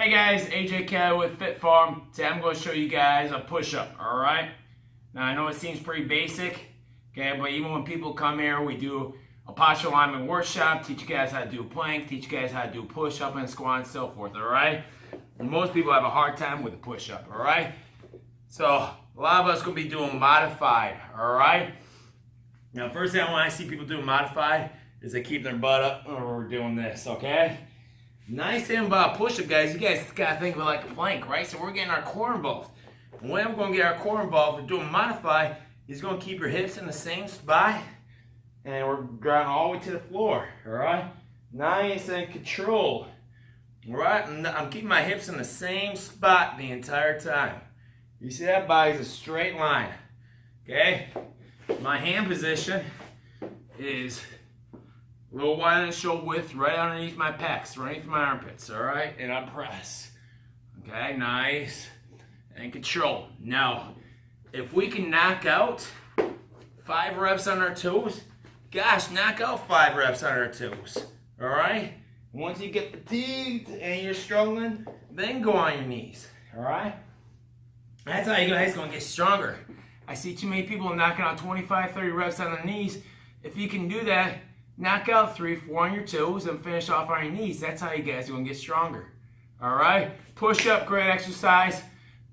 Hey guys, AJ Kelly with Fit Farm. Today I'm going to show you guys a push-up, alright? Now I know it seems pretty basic, okay, but even when people come here, we do a posture alignment workshop, teach you guys how to do a plank, teach you guys how to do push-up and squat and so forth, alright? And most people have a hard time with a push-up, alright? So a lot of us going to be doing modified, alright? Now first thing when I see people doing modified is they keep their butt up or we're doing this, okay? Nice thing about a push-up, guys, you guys gotta think of it like a plank, right? So we're getting our core involved. And when we're gonna get our core involved, we're doing modify, is gonna keep your hips in the same spot, and we're grounding all the way to the floor, all right? Nice and controlled, all right? I'm keeping my hips in the same spot the entire time. You see that? Body's a straight line, okay? My hand position is a little wider than shoulder width, right underneath my pecs, right underneath my armpits, all right? And I press, okay? Nice and control. Now, if we can knock out 5 reps on our toes, gosh, knock out 5 reps on our toes, all right? Once you get fatigued and you're struggling, then go on your knees, all right? That's how you guys gonna get stronger. I see too many people knocking out 25, 30 reps on their knees. If you can do that, knock out 3, 4 on your toes and finish off on your knees. That's how you guys are going to get stronger. All right? Push up, great exercise.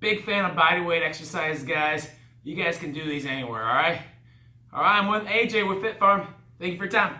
Big fan of body weight exercises, guys. You guys can do these anywhere, all right? All right, I'm with AJ with Fit Farm. Thank you for your time.